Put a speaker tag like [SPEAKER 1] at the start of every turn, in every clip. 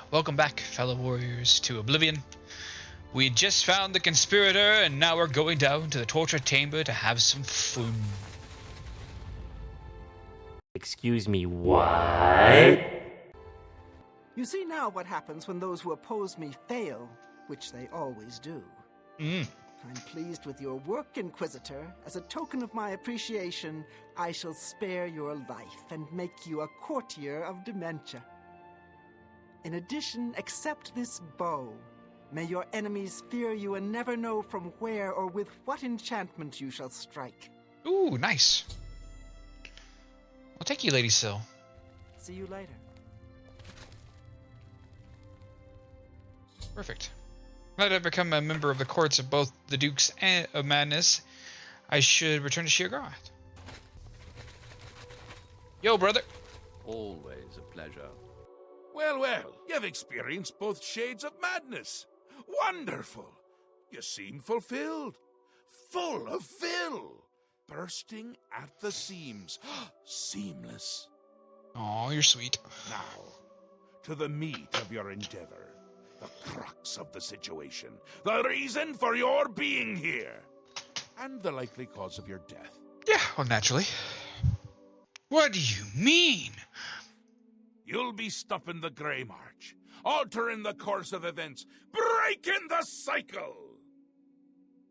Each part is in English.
[SPEAKER 1] Welcome back, fellow warriors, to Oblivion. We just found the conspirator, and now we're going down to the torture chamber to have some fun.
[SPEAKER 2] Excuse me, what?
[SPEAKER 3] You see now what happens when those who oppose me fail, which they always do. I'm pleased with your work, Inquisitor. As a token of my appreciation, I shall spare your life and make you a courtier of dementia. In addition, accept this bow. May your enemies fear you and never know from where or with what enchantment you shall strike.
[SPEAKER 1] Ooh, nice. I'll take you, Lady Syl.
[SPEAKER 3] See you later.
[SPEAKER 1] Perfect. Now that I've become a member of the courts of both the Dukes of Madness, I should return to Sheergarth. Yo, brother.
[SPEAKER 4] Always a pleasure. Well, you've experienced both shades of madness. Wonderful. You seem fulfilled. Full of fill. Bursting at the seams. Seamless.
[SPEAKER 1] Aw, you're sweet.
[SPEAKER 4] Now, to the meat of your endeavor. The crux of the situation. The reason for your being here. And the likely cause of your death.
[SPEAKER 1] Yeah, well, naturally. What do you mean?
[SPEAKER 4] You'll be stopping the Grey March, altering the course of events, breaking the cycle.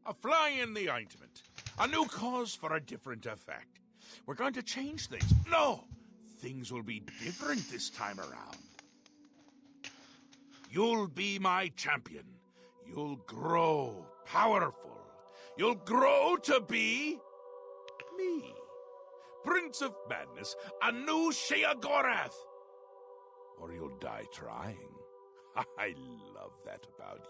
[SPEAKER 4] A fly in the ointment, a new cause for a different effect. We're going to change things. No, things will be different this time around. You'll be my champion. You'll grow powerful. You'll grow to be me. Prince of Madness, a new Sheergarth. Or you'll die trying. I love that about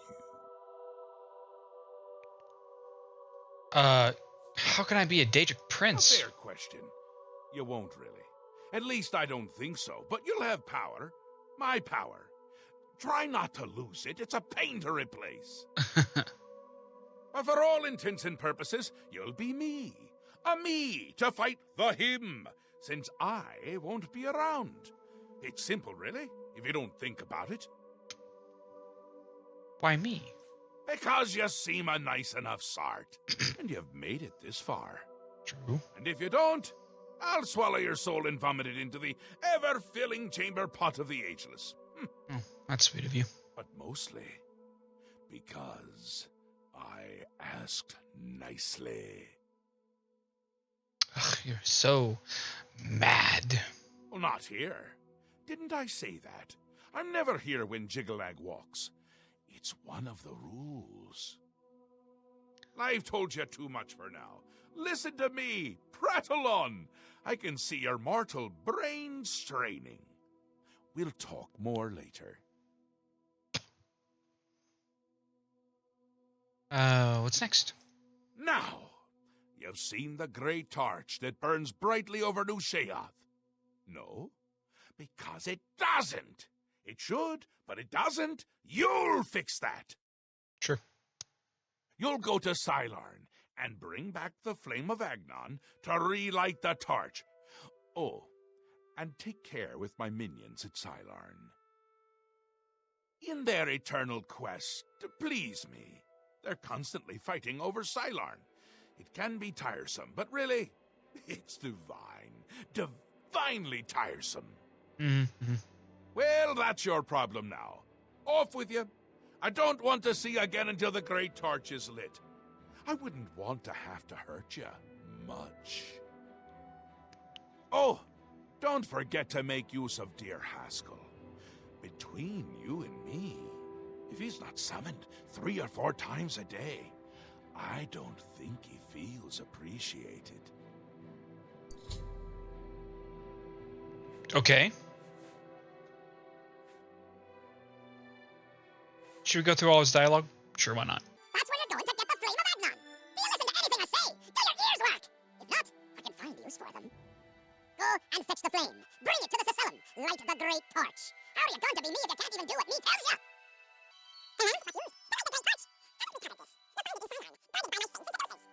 [SPEAKER 4] you.
[SPEAKER 1] How can I be a Daedric prince?
[SPEAKER 4] A fair question. You won't really. At least I don't think so. But you'll have power. My power. Try not to lose it. It's a pain to replace. But for all intents and purposes, you'll be me. A me to fight the him, since I won't be around. It's simple, really, if you don't think about it.
[SPEAKER 1] Why me?
[SPEAKER 4] Because you seem a nice enough sort, and you've made it this far.
[SPEAKER 1] True.
[SPEAKER 4] And if you don't, I'll swallow your soul and vomit it into the ever-filling chamber pot of the ageless.
[SPEAKER 1] Oh, that's sweet of you.
[SPEAKER 4] But mostly because I asked nicely.
[SPEAKER 1] Ugh, you're so mad.
[SPEAKER 4] Well, not here. Didn't I say that? I'm never here when Jiggalag walks. It's one of the rules. I've told you too much for now. Listen to me. Prattle on. I can see your mortal brain straining. We'll talk more later.
[SPEAKER 1] What's next?
[SPEAKER 4] Now, you've seen the grey torch that burns brightly over New Sheoth. No? Because it doesn't. It should, but it doesn't. You'll fix that.
[SPEAKER 1] Sure.
[SPEAKER 4] You'll go to Cylorn and bring back the Flame of Agnon to relight the torch. Oh, and take care with my minions at Cylorn. In their eternal quest to please me, they're constantly fighting over Cylorn. It can be tiresome, but really, it's divine. Divinely tiresome.
[SPEAKER 1] Mm-hmm.
[SPEAKER 4] Well, that's your problem now. Off with you. I don't want to see you again until the great torch is lit. I wouldn't want to have to hurt you much. Oh, don't forget to make use of dear Haskell. Between you and me, if he's not summoned 3 or 4 times a day, I don't think he feels appreciated.
[SPEAKER 1] Okay. Should we go through all his dialogue? Sure, why not?
[SPEAKER 5] That's where you're going to get the Flame of Agnon. Do you listen to anything I say? Do your ears work? If not, I can find use for them. Go and fetch the flame. Bring it to the Sicillum. Light the great torch. How are you going to be me if you can't even do what me tells you? What's yours? Light the great torch. How do we cover this? You'll find it in Cylorn.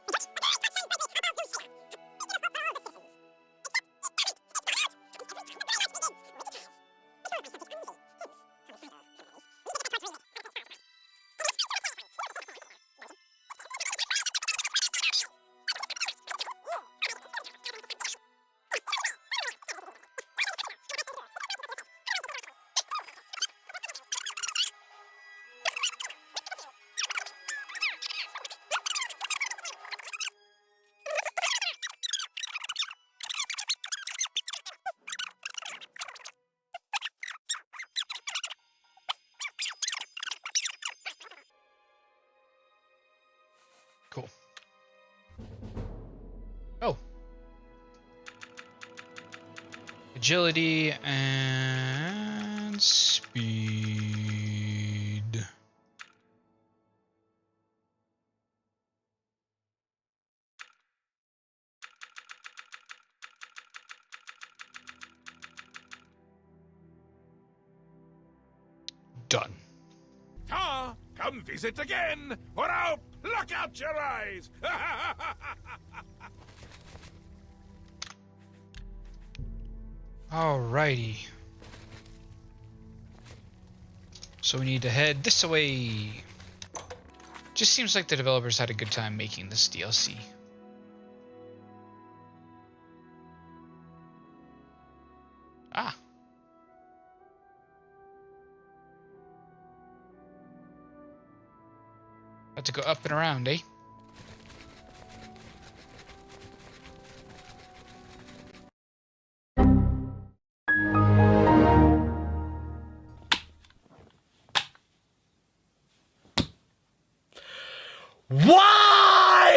[SPEAKER 5] Guarded by my sins and citizens. What? The great torch shines brightly above New Sheoth. Making it for all the citizens. Except, it's every time the great torch begins. With the chaos.
[SPEAKER 1] agility and speed. Done.
[SPEAKER 4] Ah, come visit again, or I'll pluck out your eyes!
[SPEAKER 1] Alrighty. So we need to head this way. Just seems like the developers had a good time making this DLC. Ah. Have to go up and around, eh?
[SPEAKER 2] Why?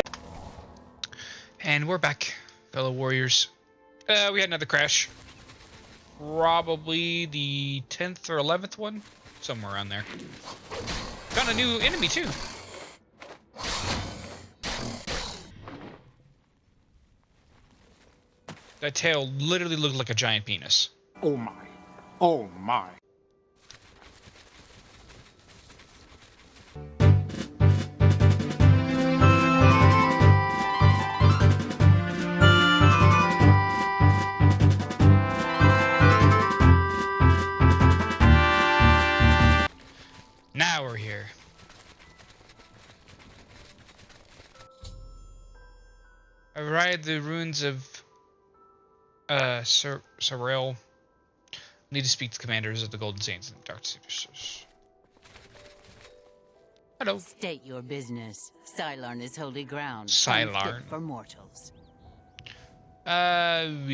[SPEAKER 1] And we're back, fellow warriors. We had another crash. Probably the 10th or 11th one. Somewhere around there. Found a new enemy, too. That tail literally looked like a giant penis.
[SPEAKER 4] Oh my. Oh my.
[SPEAKER 1] Now we're here. I ride the ruins of Sorrel. Need to speak to commanders of the Golden Saints and the Dark Seducers. Hello.
[SPEAKER 6] State your business. Cylarn is holy ground.
[SPEAKER 1] Cylarn.
[SPEAKER 6] Unfit for mortals.
[SPEAKER 1] I'm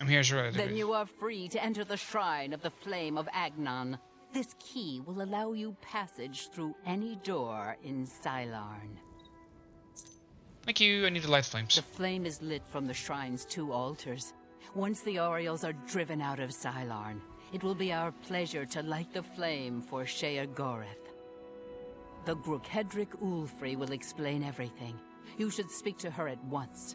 [SPEAKER 1] here to
[SPEAKER 6] Then you are free to enter the shrine of the Flame of Agnon. This key will allow you passage through any door in Cylarn.
[SPEAKER 1] Thank you. I need to light the flames.
[SPEAKER 6] The flame is lit from the shrine's 2 altars. Once the Orioles are driven out of Cylarn, it will be our pleasure to light the flame for Sheogorath. The Grokedric Ulfri will explain everything. You should speak to her at once.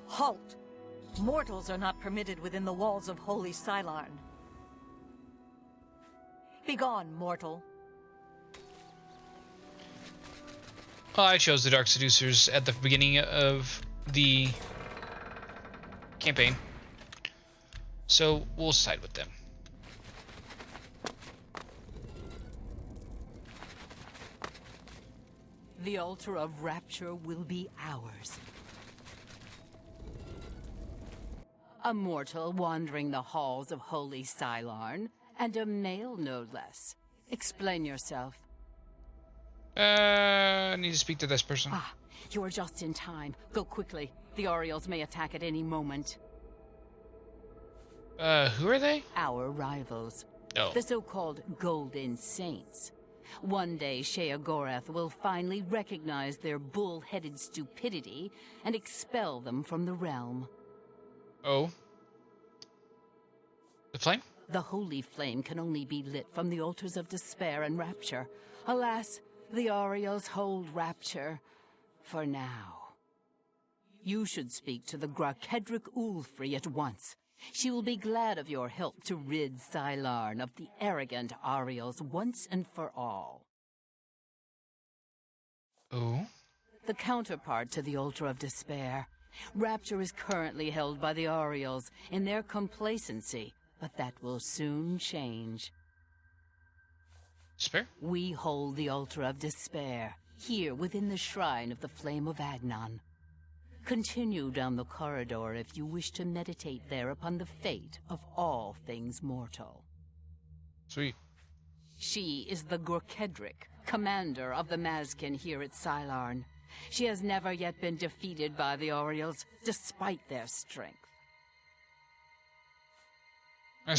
[SPEAKER 7] Halt! Mortals are not permitted within the walls of Holy Cylarn. Begone, mortal.
[SPEAKER 1] Well, I chose the Dark Seducers at the beginning of the campaign, so we'll side with them.
[SPEAKER 6] The altar of rapture will be ours. A mortal wandering the halls of Holy Cylarn, and a male no less. Explain yourself.
[SPEAKER 1] I need to speak to this person.
[SPEAKER 6] Ah, you are just in time. Go quickly. The Orioles may attack at any moment.
[SPEAKER 1] Who are they?
[SPEAKER 6] Our rivals.
[SPEAKER 1] Oh.
[SPEAKER 6] The so-called Golden Saints. One day, Sheogorath will finally recognize their bull-headed stupidity and expel them from the realm.
[SPEAKER 1] Oh. The flame?
[SPEAKER 6] The holy flame can only be lit from the altars of despair and rapture. Alas, the Orioles hold rapture for now. You should speak to the Grokedric Ulfri at once. She will be glad of your help to rid Cylarn of the arrogant Orioles once and for all.
[SPEAKER 1] Oh.
[SPEAKER 6] The counterpart to the Altar of Despair. Rapture is currently held by the Orioles in their complacency, but that will soon change.
[SPEAKER 1] Despair?
[SPEAKER 6] We hold the Altar of Despair, here within the Shrine of the Flame of Agnon. Continue down the corridor if you wish to meditate there upon the fate of all things mortal.
[SPEAKER 1] Sweet.
[SPEAKER 6] She is the Grokedric, commander of the Mazkin here at Cylarn. She has never yet been defeated by the Orioles, despite their strength.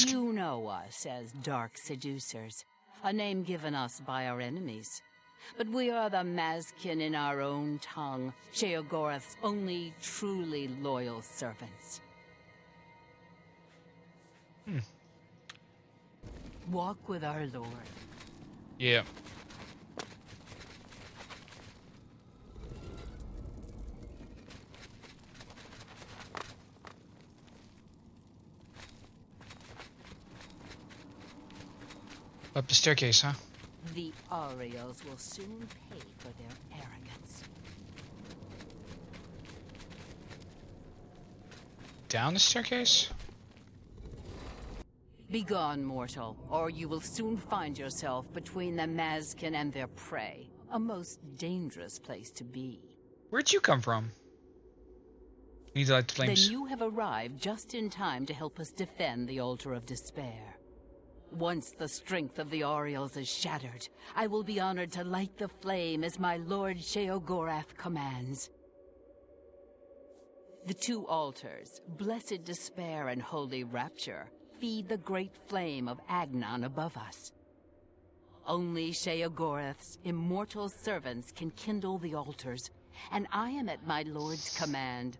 [SPEAKER 6] You know us as Dark Seducers. a name given us by our enemies. But we are the Mazkin in our own tongue, Sheogorath's only truly loyal servants. Walk with our Lord.
[SPEAKER 1] Yeah. Up the staircase, huh?
[SPEAKER 6] The Ariels will soon pay for their arrogance.
[SPEAKER 1] Down the staircase?
[SPEAKER 6] Begone, mortal, or you will soon find yourself between the Mazkin and their prey. A most dangerous place to be.
[SPEAKER 1] Where'd you come from? Need to light the flames.
[SPEAKER 6] Then you have arrived just in time to help us defend the Altar of Despair. Once the strength of the Ariels is shattered, I will be honored to light the flame as my Lord Sheogorath commands. The two altars, Blessed Despair and Holy Rapture, feed the great flame of Agnon above us. Only Sheogorath's immortal servants can kindle the altars, and I am at my Lord's command,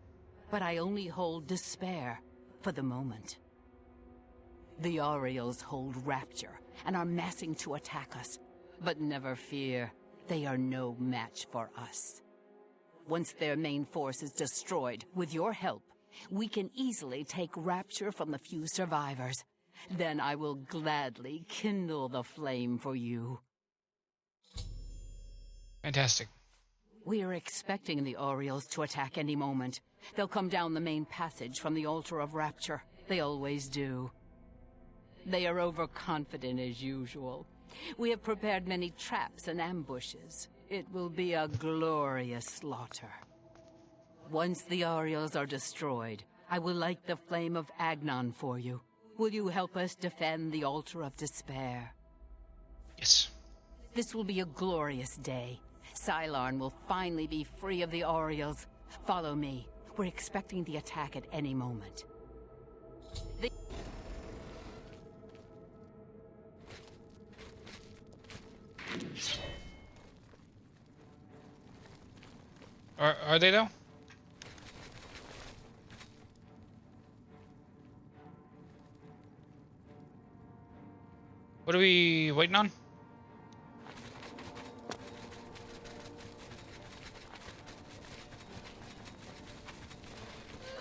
[SPEAKER 6] but I only hold Despair for the moment. The Ariels hold Rapture and are massing to attack us, but never fear, they are no match for us. Once their main force is destroyed, with your help, we can easily take Rapture from the few survivors. Then I will gladly kindle the flame for you.
[SPEAKER 1] Fantastic.
[SPEAKER 6] We are expecting the Ariels to attack any moment. They'll come down the main passage from the Altar of Rapture. They always do. They are overconfident as usual. We have prepared many traps and ambushes. It will be a glorious slaughter. Once the Ariels are destroyed, I will light the flame of Agnon for you. Will you help us defend the Altar of Despair?
[SPEAKER 1] Yes.
[SPEAKER 6] This will be a glorious day. Sylarn will finally be free of the Ariels. Follow me. We're expecting the attack at any moment.
[SPEAKER 1] Are they though? What are we waiting on?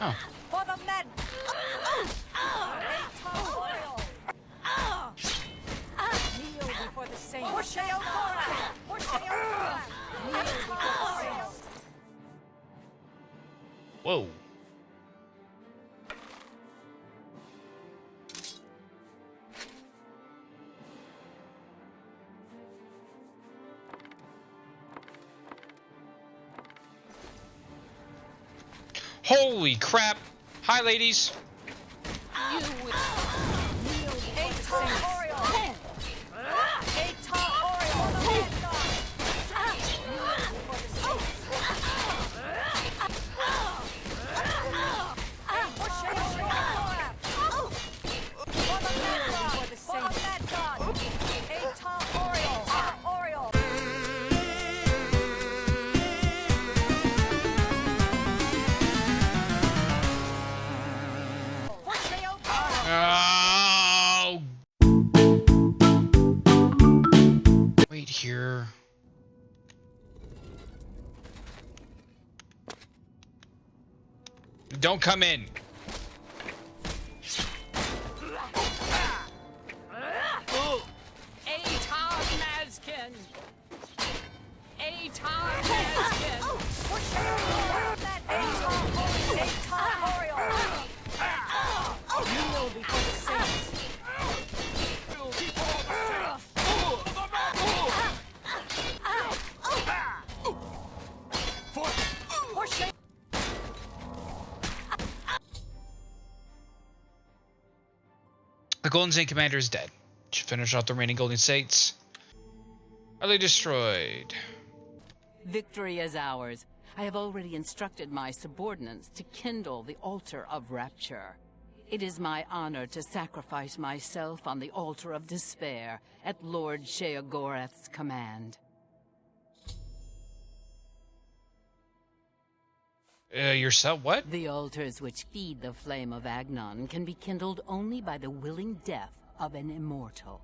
[SPEAKER 1] Oh.
[SPEAKER 7] For the men! Kneel before the saints. For Sheogorath! For Sheogorath! Kneel before the saints.
[SPEAKER 1] Whoa. Holy crap! Hi, ladies.
[SPEAKER 7] Kneel before the saints.
[SPEAKER 1] Oh. Wait here. Don't come in. The Golden State Commander is dead. Should finish off the remaining Golden States. Are they destroyed?
[SPEAKER 6] Victory is ours. I have already instructed my subordinates to kindle the Altar of Rapture. It is my honor to sacrifice myself on the altar of despair at Lord Sheogorath's command.
[SPEAKER 1] Yourself? What?
[SPEAKER 6] The altars which feed the flame of Agnon can be kindled only by the willing death of an immortal.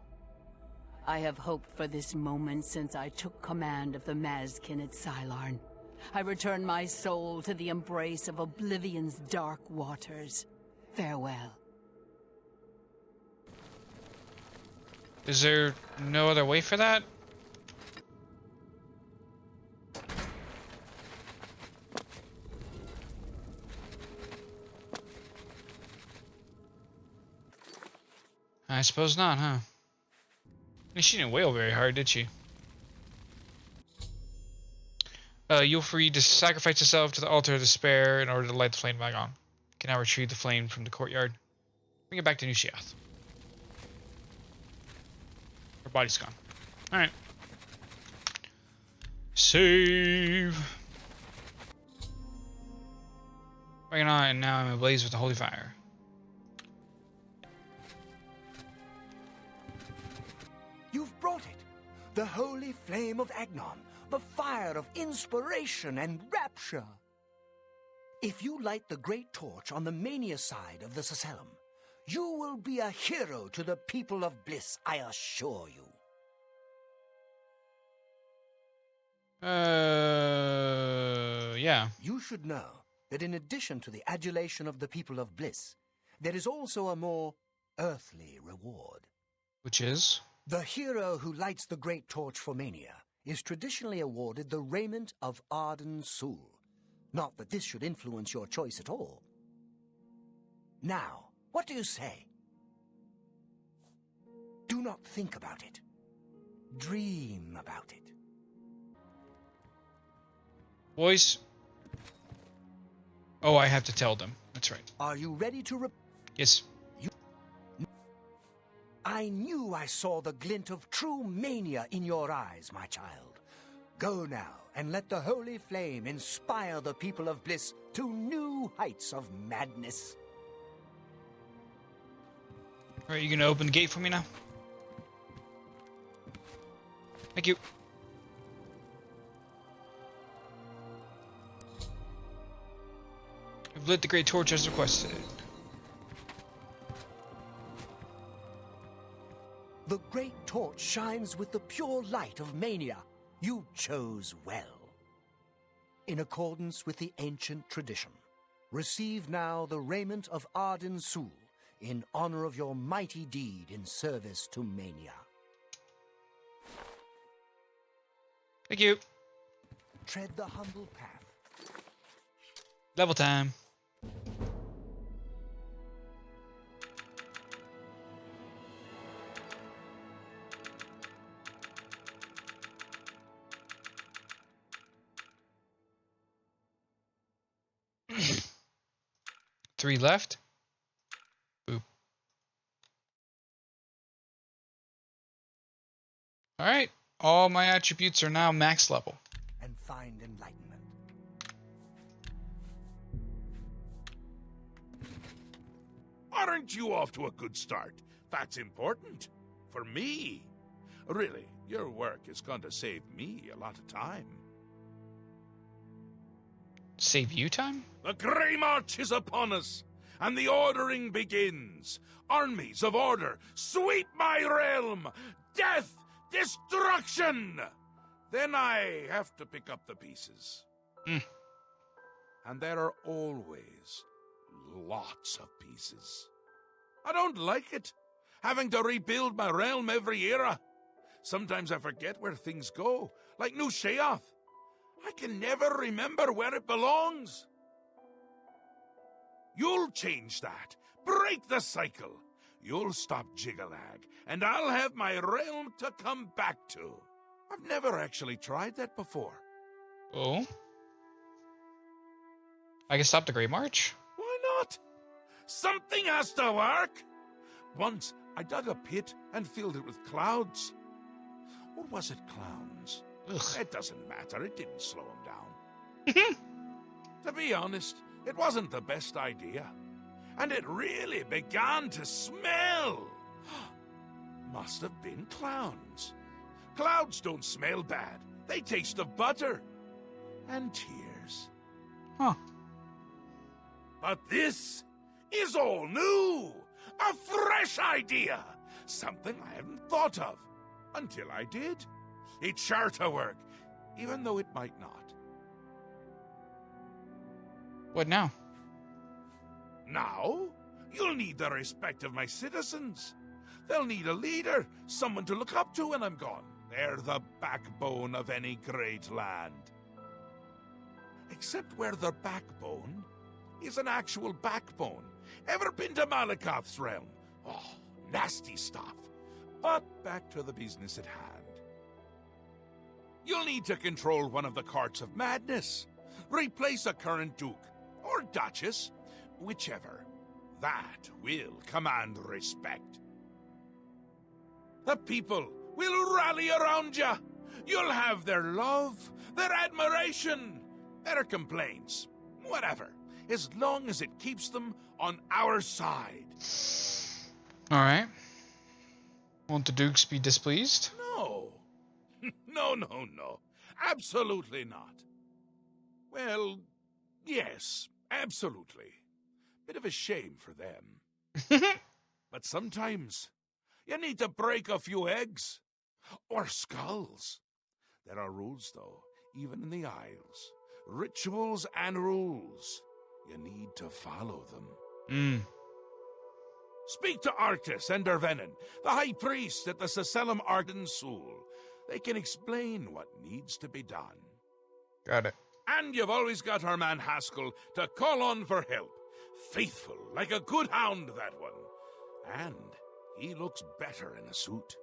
[SPEAKER 6] I have hoped for this moment since I took command of the Mazkin at Sylarn. I return my soul to the embrace of Oblivion's dark waters. Farewell.
[SPEAKER 1] Is there no other way for that? I suppose not, huh? I mean, she didn't wail very hard, did she? You're free to sacrifice yourself to the altar of despair in order to light the flame back on. You can now retrieve the flame from the courtyard. Bring it back to New Sheath. Her body's gone. Alright. Save! Bring it on, and now I'm ablaze with the holy fire.
[SPEAKER 2] You've brought it. The holy flame of Agnon. The fire of inspiration and rapture. If you light the great torch on the mania side of the Sacellum, you will be a hero to the people of Bliss, I assure you.
[SPEAKER 1] Yeah.
[SPEAKER 2] You should know that in addition to the adulation of the people of Bliss, there is also a more earthly reward.
[SPEAKER 1] Which is?
[SPEAKER 2] The hero who lights the great torch for Mania is traditionally awarded the raiment of Arden Sul. Not that this should influence your choice at all. Now, what do you say? Do not think about it. Dream about it.
[SPEAKER 1] Boys. Oh, I have to tell them. That's right.
[SPEAKER 2] Are you ready to
[SPEAKER 1] Yes.
[SPEAKER 2] I knew I saw the glint of true mania in your eyes, my child. Go now and let the holy flame inspire the people of Bliss to new heights of madness.
[SPEAKER 1] Alright, you gonna open the gate for me now? Thank you. I've lit the great torch as requested.
[SPEAKER 2] The great torch shines with the pure light of mania. You chose well. In accordance with the ancient tradition, receive now the raiment of Arden Sul in honor of your mighty deed in service to mania.
[SPEAKER 1] Thank you.
[SPEAKER 2] Tread the humble path.
[SPEAKER 1] Level time. Three left. Boop. Alright. All my attributes are now max level.
[SPEAKER 2] And find enlightenment.
[SPEAKER 4] Aren't you off to a good start? That's important. For me. Really, your work is going to save me a lot of time.
[SPEAKER 1] Save you time?
[SPEAKER 4] The Grey March is upon us, and the ordering begins. Armies of order, sweep my realm! Death! Destruction! Then I have to pick up the pieces. And there are always lots of pieces. I don't like it, having to rebuild my realm every era. Sometimes I forget where things go, like New Sheath. I can never remember where it belongs. You'll change that. Break the cycle. You'll stop Jiggalag, and I'll have my realm to come back to. I've never actually tried that before.
[SPEAKER 1] Oh? I can stop the Grey March?
[SPEAKER 4] Why not? Something has to work. Once, I dug a pit and filled it with clouds. Or was it clowns?
[SPEAKER 1] Ugh.
[SPEAKER 4] It doesn't matter. It didn't slow him down. To be honest, it wasn't the best idea. and it really began to smell. Must have been clowns. Clouds don't smell bad. They taste of butter and tears.
[SPEAKER 1] Huh.
[SPEAKER 4] But this is all new. A fresh idea. Something I hadn't thought of until I did. It's sure to work, even though it might not.
[SPEAKER 1] What now?
[SPEAKER 4] Now, you'll need the respect of my citizens. They'll need a leader, someone to look up to when I'm gone. They're the backbone of any great land. Except where their backbone is an actual backbone. Ever been to Malakoth's realm? Oh, nasty stuff. But back to the business at hand. You'll need to control one of the courts of madness. Replace a current duke, or duchess, whichever. That will command respect. The people will rally around you. You'll have their love, their admiration, their complaints, whatever, as long as it keeps them on our side.
[SPEAKER 1] All right. Won't the dukes be displeased?
[SPEAKER 4] No. No. Absolutely not. Well, yes, absolutely. Bit of a shame for them. But sometimes you need to break a few eggs. Or skulls. There are rules, though, even in the Isles. Rituals and rules. You need to follow them. Speak to Arctis and Dervenin, the High Priest at the Sacellum Arden Sul. They can explain what needs to be done.
[SPEAKER 1] Got it.
[SPEAKER 4] And you've always got our man Haskell to call on for help. Faithful, like a good hound, that one. And he looks better in a suit.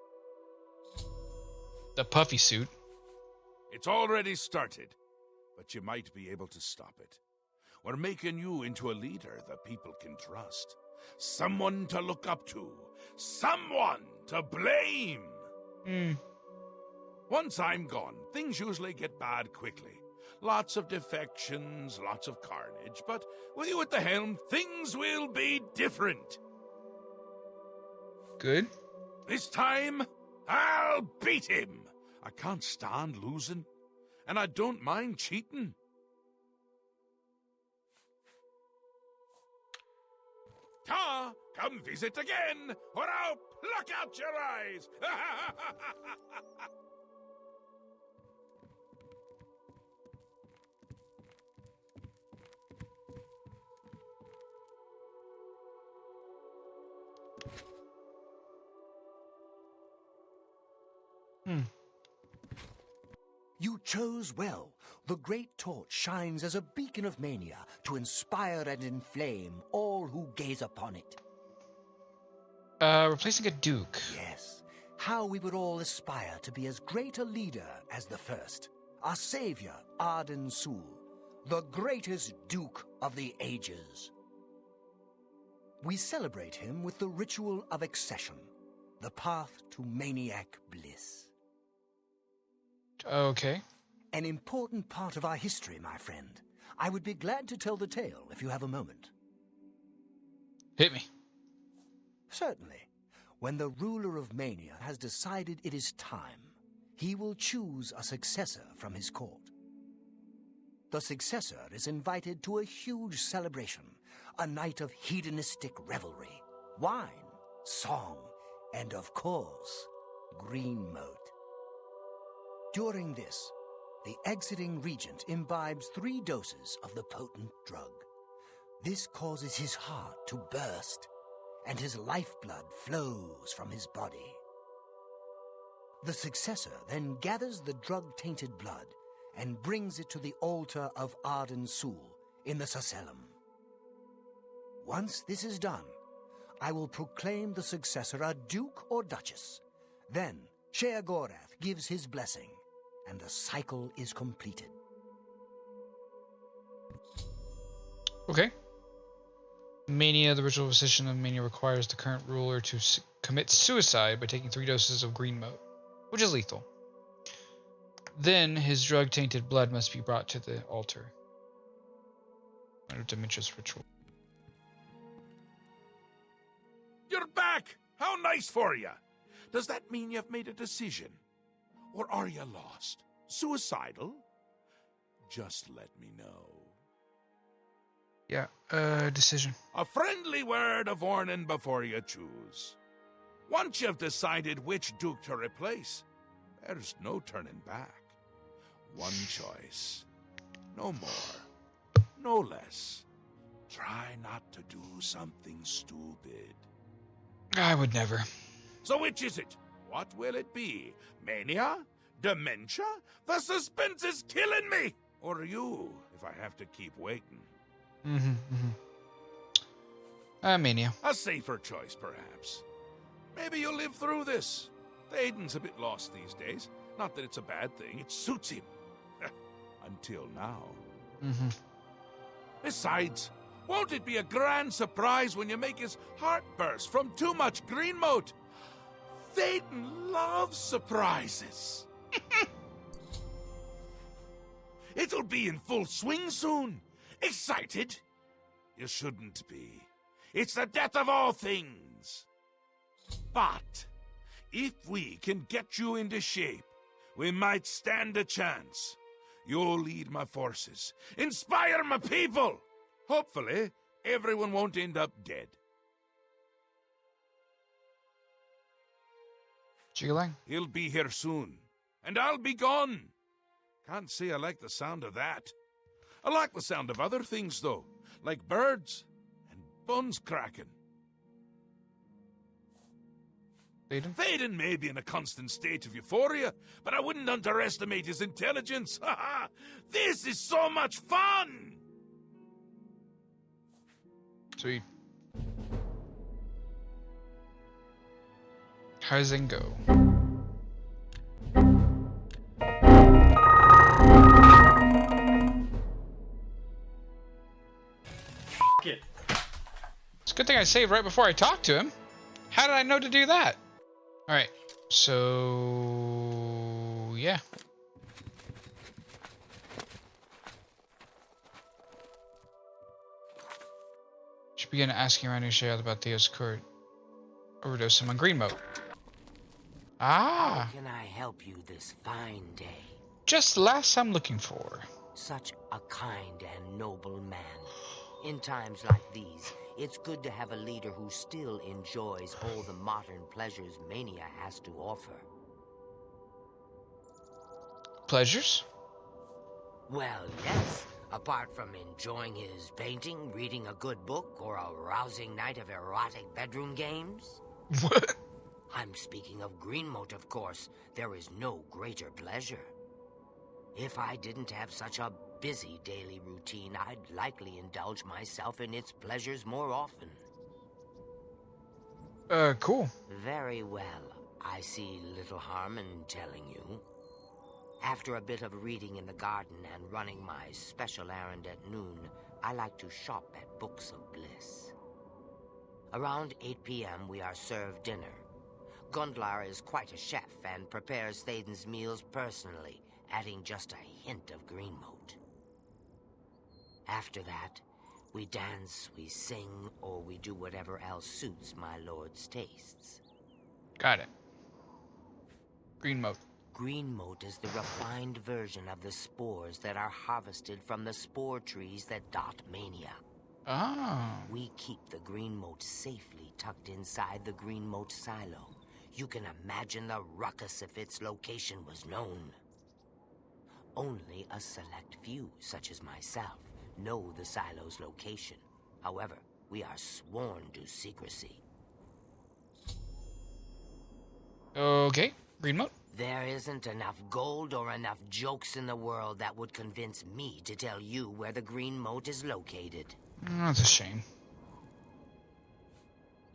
[SPEAKER 1] The puffy suit.
[SPEAKER 4] It's already started, but you might be able to stop it. We're making you into a leader the people can trust. Someone to look up to. Someone to blame. Once I'm gone, things usually get bad quickly. Lots of defections, lots of carnage, but with you at the helm, things will be different.
[SPEAKER 1] Good.
[SPEAKER 4] This time, I'll beat him. I can't stand losing, and I don't mind cheating. Ta, come visit again, or I'll pluck out your eyes.
[SPEAKER 2] You chose well. The great torch shines as a beacon of mania to inspire and inflame all who gaze upon it.
[SPEAKER 1] Replacing a duke.
[SPEAKER 2] Yes, how we would all aspire to be as great a leader as the first. Our savior, Arden Sul, the greatest duke of the ages. We celebrate him with the ritual of accession, the path to maniac bliss.
[SPEAKER 1] Okay.
[SPEAKER 2] An important part of our history, my friend. I would be glad to tell the tale if you have a moment.
[SPEAKER 1] Hit me.
[SPEAKER 2] Certainly. When the ruler of Mania has decided it is time, he will choose a successor from his court. The successor is invited to a huge celebration, a night of hedonistic revelry, wine, song, and of course, green moat. During this, the exiting regent imbibes 3 doses of the potent drug. This causes his heart to burst, and his lifeblood flows from his body. The successor then gathers the drug-tainted blood and brings it to the altar of Arden Sul in the Sacellum. Once this is done, I will proclaim the successor a duke or duchess. Then Sheogorath gives his blessing, and the cycle is completed.
[SPEAKER 1] Okay. Mania, the ritual position of Mania requires the current ruler to commit suicide by taking 3 doses of green moat, which is lethal. Then his drug-tainted blood must be brought to the altar. Under Demetrius ritual.
[SPEAKER 4] advice for you. Does that mean you've made a decision? Or are you lost? Suicidal? Just let me know.
[SPEAKER 1] Yeah, decision.
[SPEAKER 4] A friendly word of warning before you choose. Once you've decided which Duke to replace, there's no turning back. One choice. No more. No less. Try not to do something stupid.
[SPEAKER 1] I would never.
[SPEAKER 4] So which is it? What will it be? Mania? Dementia? The suspense is killing me! Or you, if I have to keep waiting.
[SPEAKER 1] Mania.
[SPEAKER 4] A safer choice, perhaps. Maybe you'll live through this. Théoden's a bit lost these days. Not that it's a bad thing, it suits him. Until now. Besides, won't it be a grand surprise when you make his heart burst from too much green mote? Théoden loves surprises. It'll be in full swing soon. Excited? You shouldn't be. It's the death of all things. But if we can get you into shape, we might stand a chance. You'll lead my forces, inspire my people. Hopefully, everyone won't end up dead.
[SPEAKER 1] Jiggling?
[SPEAKER 4] He'll be here soon, and I'll be gone. Can't say I like the sound of that. I like the sound of other things, though, like birds and bones cracking. Théoden may be in a constant state of euphoria, but I wouldn't underestimate his intelligence. This is so much fun!
[SPEAKER 1] Sweet. How's it go? It's a good thing I saved right before I talked to him. How did I know to do that? Alright, so yeah. Should begin asking around Ishayat about Theo's court. Overdose him on green mode. Ah!
[SPEAKER 8] How can I help you this fine day?
[SPEAKER 1] Just the lass I'm looking for.
[SPEAKER 8] Such a kind and noble man. In times like these, it's good to have a leader who still enjoys all the modern pleasures Mania has to offer.
[SPEAKER 1] Pleasures?
[SPEAKER 8] Well, yes. Apart from enjoying his painting, reading a good book, or a rousing night of erotic bedroom games.
[SPEAKER 1] What?
[SPEAKER 8] I'm speaking of green mote, of course. There is no greater pleasure. If I didn't have such a busy daily routine, I'd likely indulge myself in its pleasures more often.
[SPEAKER 1] Cool.
[SPEAKER 8] Very well. I see little harm in telling you. After a bit of reading in the garden and running my special errand at noon, I like to shop at Books of Bliss. Around 8 p.m. we are served dinner. Gundlar is quite a chef and prepares Théoden's meals personally, adding just a hint of green mote. After that, we dance, we sing, or we do whatever else suits my lord's tastes.
[SPEAKER 1] Got it. Green mote.
[SPEAKER 8] Green mote is the refined version of the spores that are harvested from the spore trees that dot Mania.
[SPEAKER 1] Oh.
[SPEAKER 8] We keep the green mote safely tucked inside the green mote silo. You can imagine the ruckus if its location was known. Only a select few, such as myself, know the silo's location. However, we are sworn to secrecy.
[SPEAKER 1] Okay. Green mote.
[SPEAKER 8] There isn't enough gold or enough jokes in the world that would convince me to tell you where the green mote is located.
[SPEAKER 1] That's a shame.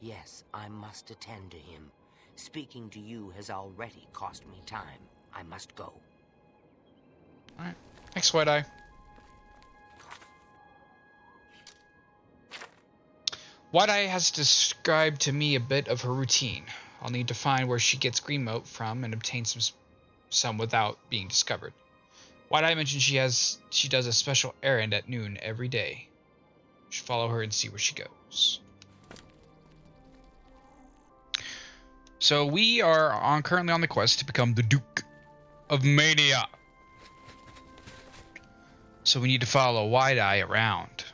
[SPEAKER 8] Yes, I must attend to him. Speaking to you has already cost me time. I must go.
[SPEAKER 1] Alright. Thanks, White Eye. White Eye has described to me a bit of her routine. I'll need to find where she gets green mote from and obtain some without being discovered. White Eye mentioned she does a special errand at noon every day. Should follow her and see where she goes. So we are currently on the quest to become the Duke of Mania. So we need to follow Wide-Eye around.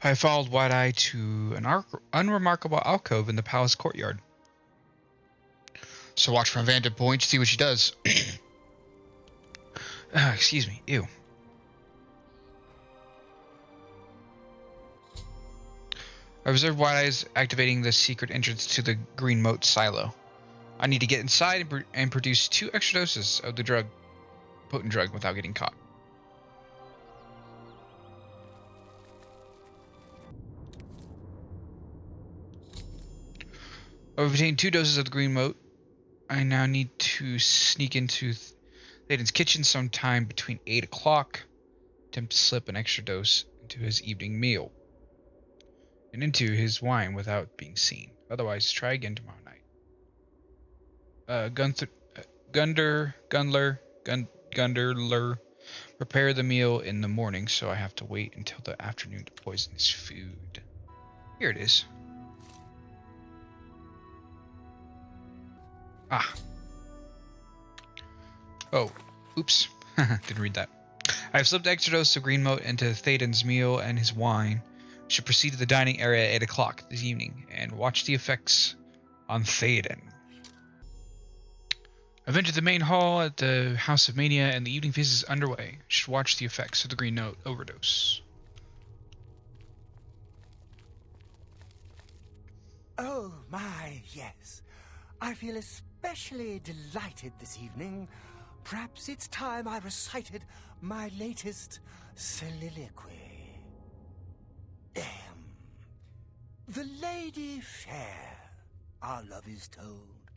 [SPEAKER 1] I followed Wide-Eye to an unremarkable alcove in the palace courtyard. So watch from a vantage point to see what she does. Excuse me. Ew. I observed Wide-Eye's activating the secret entrance to the green moat silo. I need to get inside and produce 2 extra doses of the potent drug, without getting caught. I've obtained 2 doses of the green moat. I now need to sneak into Thaden's kitchen sometime between 8 o'clock. Attempt to slip an extra dose into his evening meal. And into his wine without being seen. Otherwise, try again tomorrow night. Gunderler, prepare the meal in the morning, so I have to wait until the afternoon to poison his food. Here it is. Ah. Oh, oops. Didn't read that. I have slipped extra dose of green moat into Thaden's meal and his wine. Should proceed to the dining area at 8 o'clock this evening and watch the effects on Thaden. I've entered the main hall at the House of Mania and the evening feast is underway. Should watch the effects of the green note overdose.
[SPEAKER 2] Oh my, yes. I feel especially delighted this evening. Perhaps it's time I recited my latest soliloquy. The lady fair, our love is told,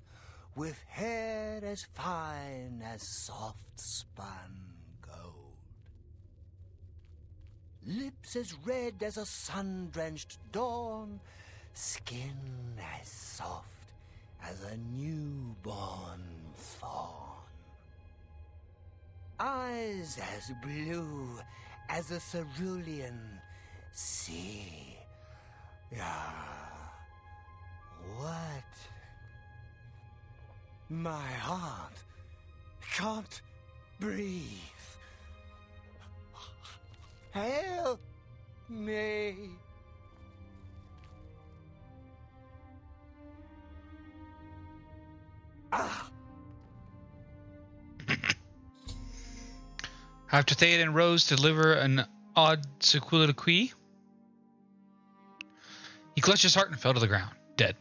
[SPEAKER 2] with hair as fine as soft spun gold, lips as red as a sun-drenched dawn, skin as soft as a newborn fawn, eyes as blue as a cerulean sea. What? My heart can't breathe. Help me. Ah!
[SPEAKER 1] After Thaden rose to deliver an odd soliloquy, he clutched his heart and fell to the ground, dead.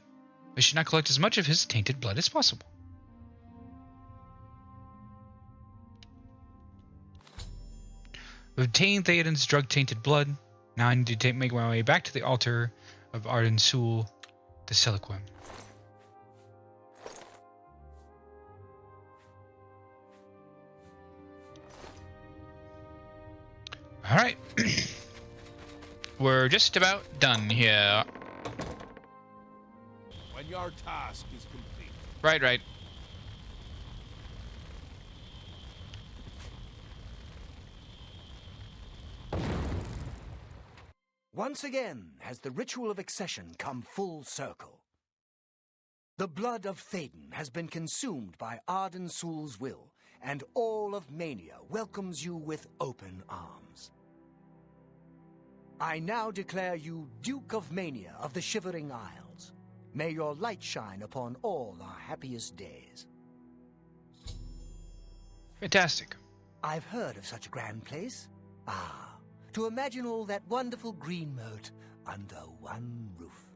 [SPEAKER 1] I should not collect as much of his tainted blood as possible. I've obtained Thaden's drug-tainted blood. Now I need to make my way back to the altar of Arden Sul the Seliquim. Alright. We're just about done here.
[SPEAKER 4] When your task is complete.
[SPEAKER 1] Right.
[SPEAKER 2] Once again has the ritual of accession come full circle. The blood of Thaden has been consumed by Arden Sul's will, and all of Mania welcomes you with open arms. I now declare you Duke of Mania of the Shivering Isles. May your light shine upon all our happiest days.
[SPEAKER 1] Fantastic.
[SPEAKER 2] I've heard of such a grand place. To imagine all that wonderful green moat under one roof.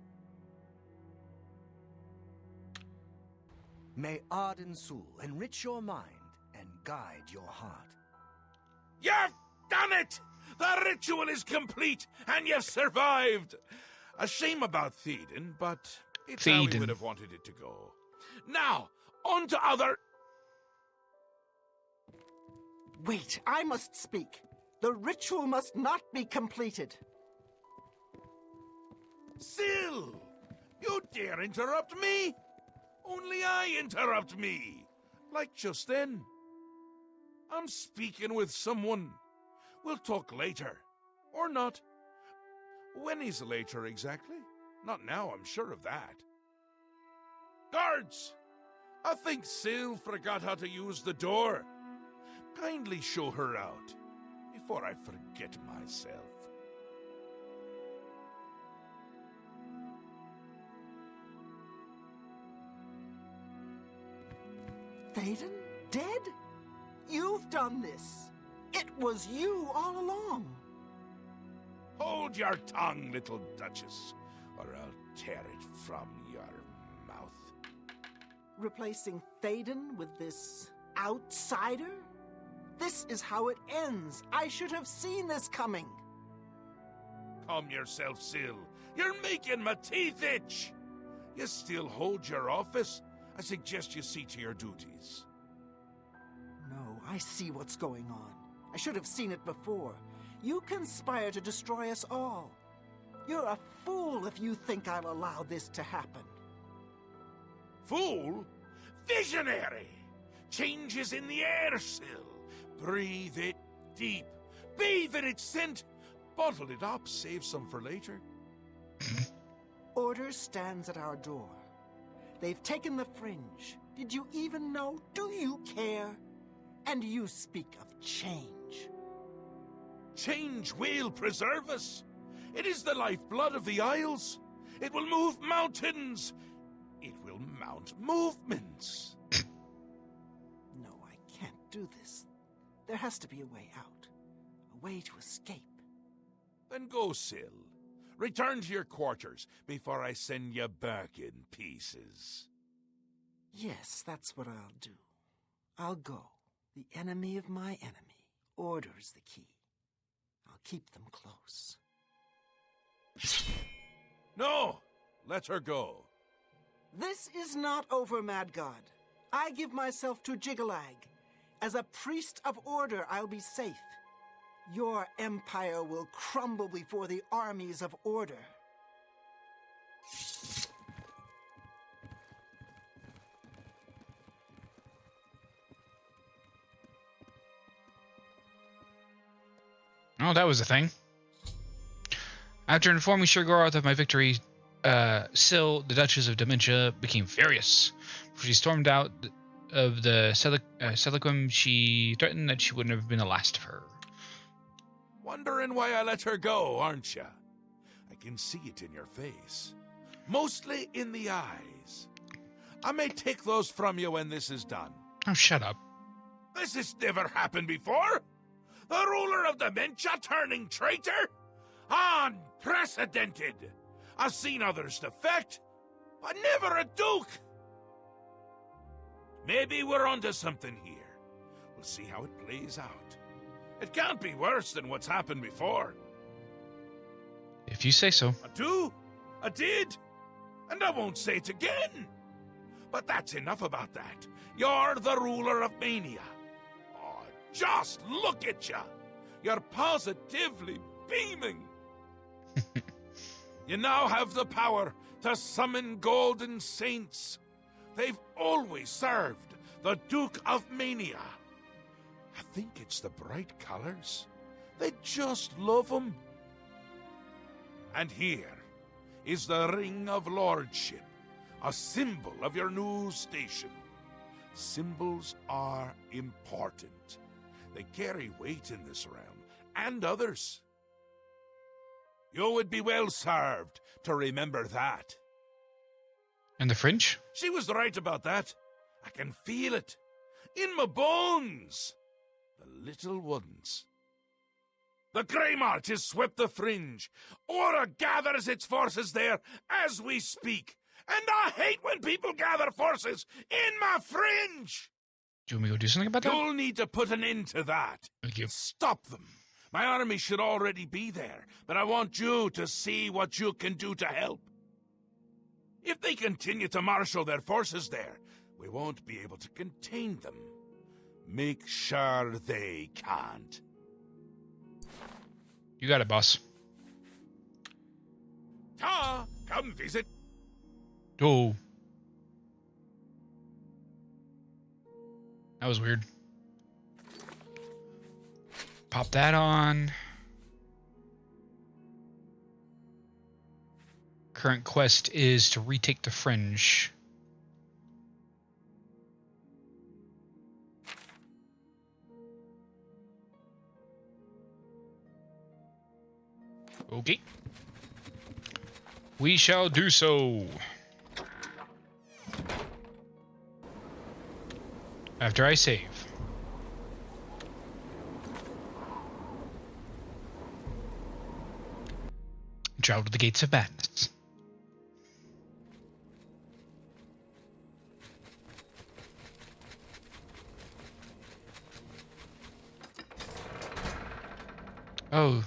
[SPEAKER 2] May Arden Sul enrich your mind and guide your heart.
[SPEAKER 4] You've done it! The ritual is complete, and you've survived! A shame about Thaden, but it's how we would have wanted it to go. Now, on to other...
[SPEAKER 3] Wait, I must speak. The ritual must not be completed.
[SPEAKER 4] Sil! You dare interrupt me? Only I interrupt me. Like just then. I'm speaking with someone. We'll talk later. Or not. When is later exactly? Not now, I'm sure of that. Guards! I think Syl forgot how to use the door. Kindly show her out, before I forget myself.
[SPEAKER 3] Théoden? Dead? You've done this. It was you all along.
[SPEAKER 4] Hold your tongue, little Duchess, or I'll tear it from your mouth.
[SPEAKER 3] Replacing Théoden with this outsider? This is how it ends. I should have seen this coming.
[SPEAKER 4] Calm yourself, Syl. You're making my teeth itch. You still hold your office? I suggest you see to your duties.
[SPEAKER 3] No, I see what's going on. I should have seen it before. You conspire to destroy us all. You're a fool if you think I'll allow this to happen.
[SPEAKER 4] Fool? Visionary! Change is in the air, Syl. Breathe it deep. Bathe in its scent. Bottle it up, save some for later.
[SPEAKER 3] Order stands at our door. They've taken the fringe. Did you even know? Do you care? And you speak of change.
[SPEAKER 4] Change will preserve us. It is the lifeblood of the Isles. It will move mountains. It will mount movements.
[SPEAKER 3] No, I can't do this. There has to be a way out. A way to escape.
[SPEAKER 4] Then go, Syl. Return to your quarters before I send you back in pieces.
[SPEAKER 3] Yes, that's what I'll do. I'll go. The enemy of my enemy orders the key. I'll keep them close.
[SPEAKER 4] No! Let her go.
[SPEAKER 3] This is not over, Mad God. I give myself to Jiggalag. As a priest of order, I'll be safe. Your empire will crumble before the armies of order.
[SPEAKER 1] Oh, that was a thing. After informing Shergoroth of my victory, Syl, the Duchess of Dementia, became furious. Before she stormed out of the Seliquum, she threatened that she wouldn't have been the last of her.
[SPEAKER 4] Wondering why I let her go, aren't you? I can see it in your face. Mostly in the eyes. I may take those from you when this is done.
[SPEAKER 1] Oh, shut up.
[SPEAKER 4] This has never happened before. The ruler of Dementia turning traitor? Unprecedented. I've seen others defect, but never a duke. Maybe we're onto something here. We'll see how it plays out. It can't be worse than what's happened before.
[SPEAKER 1] If you say so.
[SPEAKER 4] I do. I did. And I won't say it again. But that's enough about that. You're the ruler of Mania. Oh, just look at you. You're positively beaming. You now have the power to summon golden saints. They've always served the Duke of Mania. I think it's the bright colors. They just love them. And here is the Ring of Lordship, a symbol of your new station. Symbols are important. They carry weight in this realm, and others. You would be well served to remember that.
[SPEAKER 1] And the fringe?
[SPEAKER 4] She was right about that. I can feel it. In my bones. The little ones. The Grey March has swept the fringe. Aura gathers its forces there as we speak. And I hate when people gather forces in my fringe.
[SPEAKER 1] Do you want me to go do something about that?
[SPEAKER 4] You'll need to put an end to that.
[SPEAKER 1] Thank you.
[SPEAKER 4] Stop them. My army should already be there, but I want you to see what you can do to help. If they continue to marshal their forces there, we won't be able to contain them. Make sure they can't.
[SPEAKER 1] You got it, boss.
[SPEAKER 4] Ta! Come visit.
[SPEAKER 1] Oh. That was weird. Pop that on. current quest is to retake the Fringe. Okay. We shall do so. After I save. Travel to the Gates of Madness. Oh.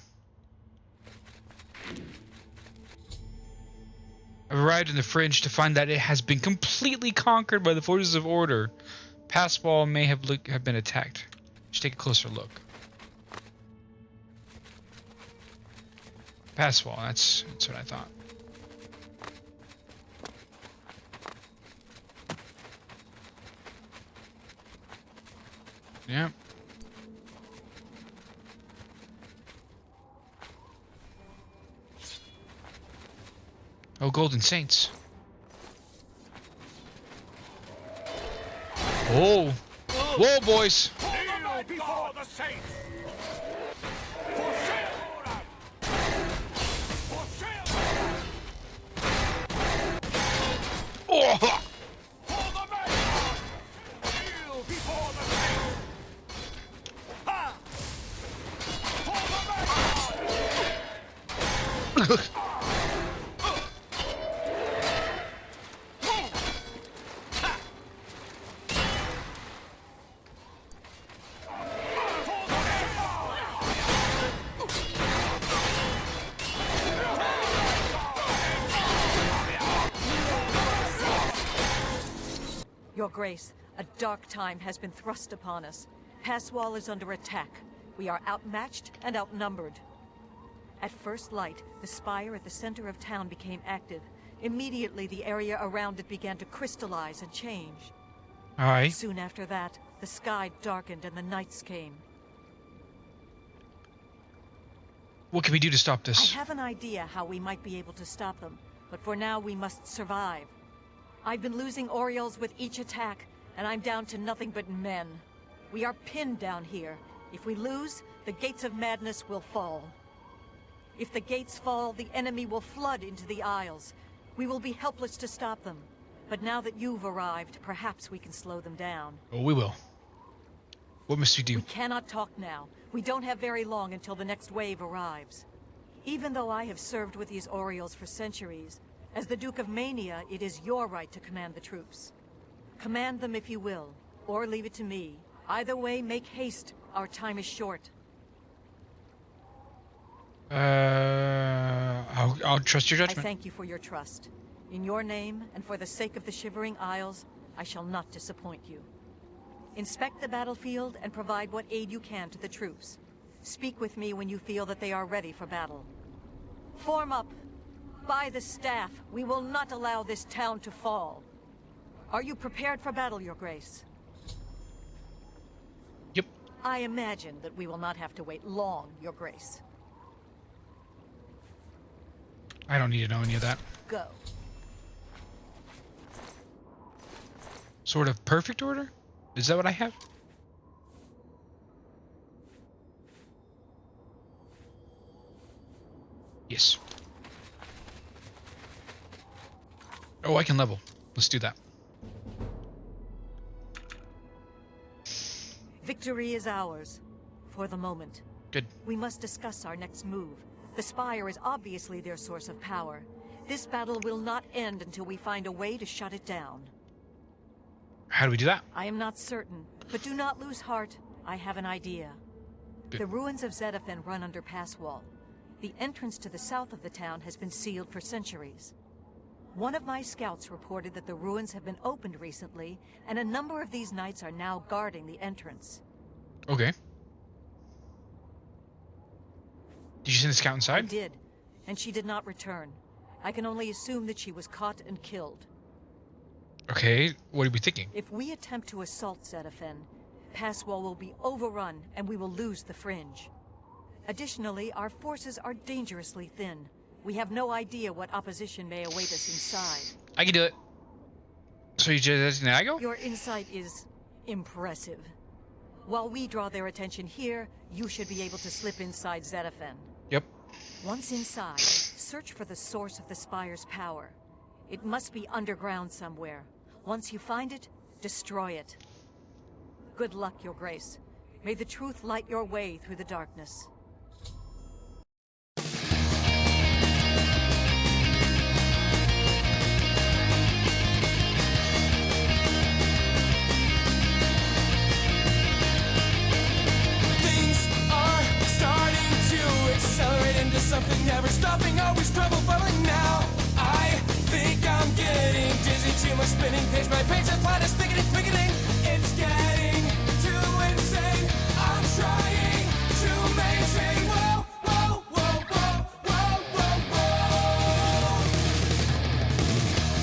[SPEAKER 1] I've arrived in the Fringe to find that it has been completely conquered by the forces of order. Pass wall may have been attacked. Should take a closer look. Pass wall, that's what I thought. Yeah. Oh, Golden Saints. Oh. Whoa, boys.
[SPEAKER 4] Kneel before the saints!
[SPEAKER 1] Oh.
[SPEAKER 4] For the man! Kneel before the saints! Ha! For the man!
[SPEAKER 7] Your Grace, a dark time has been thrust upon us. Passwall is under attack. We are outmatched and outnumbered. At first light, the spire at the center of town became active. Immediately, the area around it began to crystallize and change.
[SPEAKER 1] Aye.
[SPEAKER 7] Soon after that, the sky darkened and the nights came.
[SPEAKER 1] What can we do to stop this?
[SPEAKER 7] I have an idea how we might be able to stop them, but for now we must survive. I've been losing Orioles with each attack, and I'm down to nothing but men. We are pinned down here. If we lose, the Gates of Madness will fall. If the gates fall, the enemy will flood into the Isles. We will be helpless to stop them. But now that you've arrived, perhaps we can slow them down.
[SPEAKER 1] Oh, we will. What must we do?
[SPEAKER 7] We cannot talk now. We don't have very long until the next wave arrives. Even though I have served with these Orioles for centuries, as the Duke of Mania, it is your right to command the troops. Command them if you will, or leave it to me. Either way, make haste. Our time is short.
[SPEAKER 1] I'll trust your
[SPEAKER 7] I
[SPEAKER 1] judgment.
[SPEAKER 7] thank you for your trust. In your name, and for the sake of the Shivering Isles, I shall not disappoint you. Inspect the battlefield and provide what aid you can to the troops. Speak with me when you feel that they are ready for battle. Form up! By the staff, we will not allow this town to fall. Are you prepared for battle, Your Grace?
[SPEAKER 1] Yep.
[SPEAKER 7] I imagine that we will not have to wait long, Your Grace.
[SPEAKER 1] I don't need to know any of that.
[SPEAKER 7] Go.
[SPEAKER 1] Sort of perfect order? Is that what I have? Yes. Oh, I can level. Let's do that.
[SPEAKER 7] Victory is ours. For the moment.
[SPEAKER 1] Good.
[SPEAKER 7] We must discuss our next move. The Spire is obviously their source of power. This battle will not end until we find a way to shut it down.
[SPEAKER 1] How do we do that?
[SPEAKER 7] I am not certain, but do not lose heart. I have an idea.
[SPEAKER 1] Good.
[SPEAKER 7] The ruins of Zetafen run under Passwall. The entrance to the south of the town has been sealed for centuries. One of my scouts reported that the ruins have been opened recently, and a number of these knights are now guarding the entrance.
[SPEAKER 1] Okay. Did you send the scout
[SPEAKER 7] I
[SPEAKER 1] inside?
[SPEAKER 7] did, and she did not return. I can only assume that she was caught and killed.
[SPEAKER 1] Okay, what are we thinking?
[SPEAKER 7] If we attempt to assault Zetafen, Passwall will be overrun and we will lose the Fringe. Additionally, our forces are dangerously thin. We have no idea what opposition may await us inside.
[SPEAKER 1] I can do it. So you just I go?
[SPEAKER 7] Your insight is impressive. While we draw their attention here, you should be able to slip inside Zetaphen.
[SPEAKER 1] Yep.
[SPEAKER 7] Once inside, search for the source of the Spire's power. It must be underground somewhere. Once you find it, destroy it. Good luck, Your Grace. May the truth light your way through the darkness.
[SPEAKER 9] Something never stopping, always trouble bubbling now. I think I'm getting dizzy, too much spinning, page by page, the plot is thickening, quickening. It's getting too insane. I'm trying to maintain. Whoa, whoa, whoa, whoa, whoa, whoa, whoa.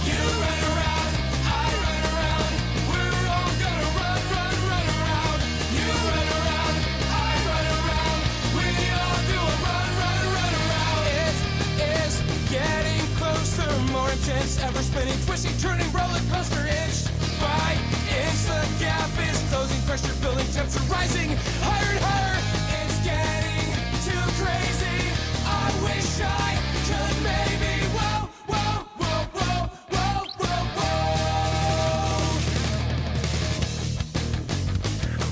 [SPEAKER 9] You run around, I run around. We're all gonna run, run, run around. You run around, I run around. We all do a run, run, run around. It is getting closer, more intense, ever spinning, twisting, turning, roller coaster, inch by inch. The gap is closing, pressure building, temperature rising, higher and higher. It's getting too crazy. I wish I could maybe. Whoa, whoa, whoa, whoa, whoa, whoa, whoa.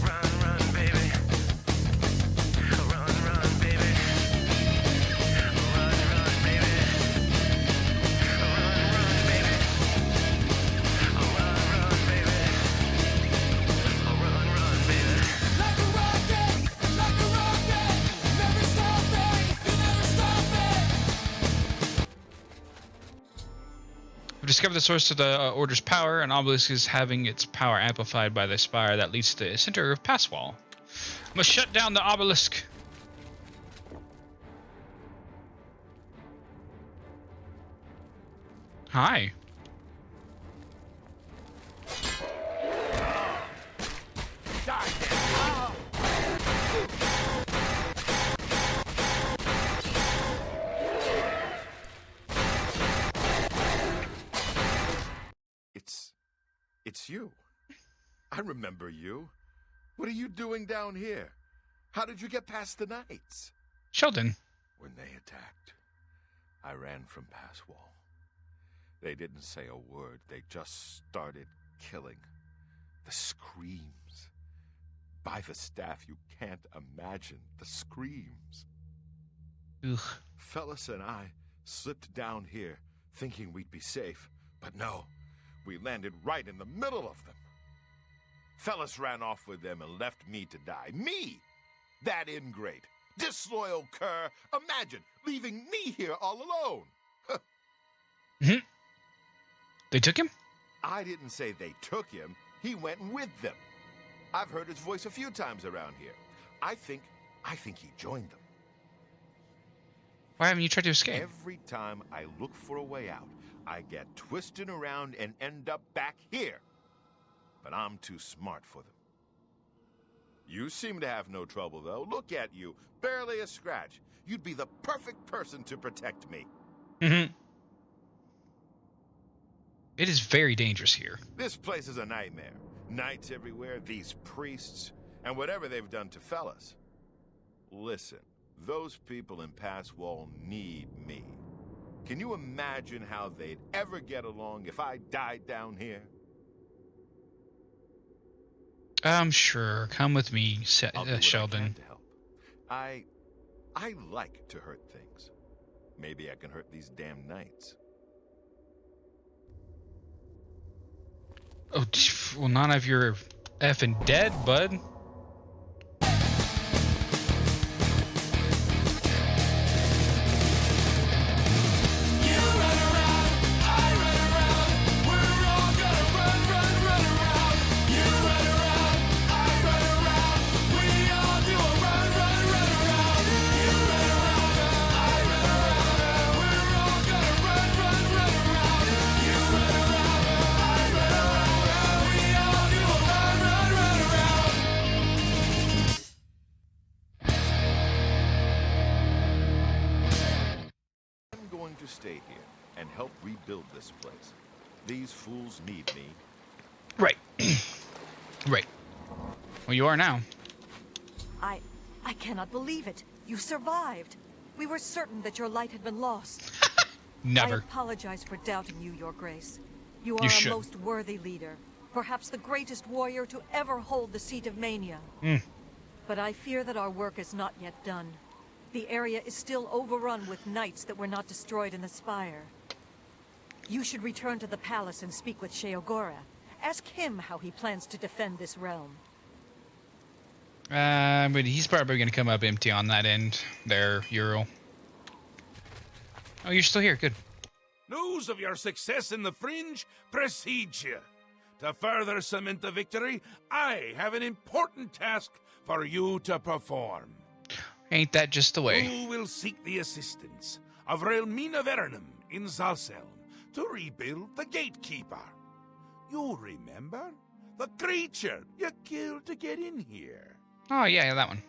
[SPEAKER 9] Run, run, baby. Run, run, baby. Run, run, baby. Run, run, baby. Run, run, baby. Run, run, baby. Like a rocket, never stopping, you never stop it.
[SPEAKER 1] We've discovered the source of the Order's power. An obelisk is having its power amplified by the spire that leads to the center of Passwall. Must shut down the obelisk. Hi.
[SPEAKER 4] It's you. I remember you. What are you doing down here? How did you get past the knights?
[SPEAKER 1] Sheldon.
[SPEAKER 4] When they attacked, I ran from Passwall. They didn't say a word. They just started killing. The screams. By the staff, you can't imagine the screams.
[SPEAKER 1] Ugh.
[SPEAKER 4] Fellas and I slipped down here thinking we'd be safe, but no. We landed right in the middle of them. Fellas ran off with them and left me to die. Me! That ingrate. Disloyal cur. Imagine leaving me here all alone.
[SPEAKER 1] Mm-hmm. They took him?
[SPEAKER 4] I didn't say they took him. He went with them. I've heard his voice a few times around here. I think he joined them.
[SPEAKER 1] Why haven't you tried to escape?
[SPEAKER 4] Every time I look for a way out, I get twisted around and end up back here. But I'm too smart for them. You seem to have no trouble, though. Look at you. Barely a scratch. You'd be the perfect person to protect me.
[SPEAKER 1] Mm-hmm. It is very dangerous here.
[SPEAKER 4] This place is a nightmare. Knights everywhere, these priests, and whatever they've done to fellas. Listen, those people in Passwall need me. Can you imagine how they'd ever get along if I died down here?
[SPEAKER 1] Sure. Come with me,
[SPEAKER 4] I'll do what
[SPEAKER 1] Sheldon.
[SPEAKER 4] I can to help. I like to hurt things. Maybe I can hurt these damn knights.
[SPEAKER 1] Oh, well, none of your effing dead, bud.
[SPEAKER 10] stay here and help rebuild this place. These fools need me.
[SPEAKER 1] Right. Right. Well, you are now.
[SPEAKER 7] I cannot believe it. You survived. We were certain that your light had been lost.
[SPEAKER 1] Never.
[SPEAKER 7] I apologize for doubting you, Your Grace. You are
[SPEAKER 1] You
[SPEAKER 7] a most worthy leader. Perhaps the greatest warrior to ever hold the seat of Mania. But I fear that our work is not yet done. The area is still overrun with knights that were not destroyed in the Spire. You should return to the palace and speak with Sheogora. Ask him how he plans to defend this realm.
[SPEAKER 1] But he's probably going to come up empty on that end there, Ural. Oh, you're still here. Good.
[SPEAKER 4] News of your success in the Fringe precedes you. To further cement the victory, I have an important task for you to perform.
[SPEAKER 1] Ain't that just the way?
[SPEAKER 4] You will seek the assistance of Relmina Vernum in Zalselm to rebuild the Gatekeeper. You remember? The creature you killed to get in here.
[SPEAKER 1] Oh, yeah, that one.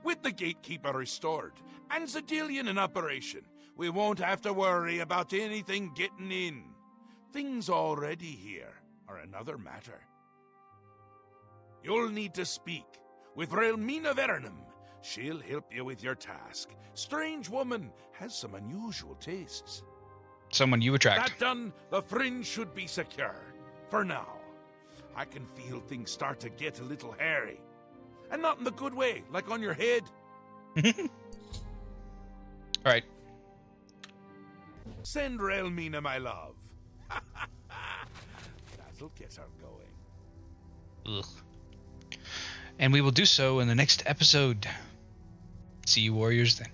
[SPEAKER 4] With the Gatekeeper restored and Zedillion in operation, we won't have to worry about anything getting in. Things already here are another matter. You'll need to speak with Relmina Vernum. She'll help you with your task. Strange woman has some unusual tastes.
[SPEAKER 1] Someone you attract.
[SPEAKER 4] That done, the Fringe should be secure. For now. I can feel things start to get a little hairy. And not in the good way, like on your head.
[SPEAKER 1] Alright.
[SPEAKER 4] Send Relmina my love. That'll get her going.
[SPEAKER 1] Ugh. And we will do so in the next episode. See you warriors then.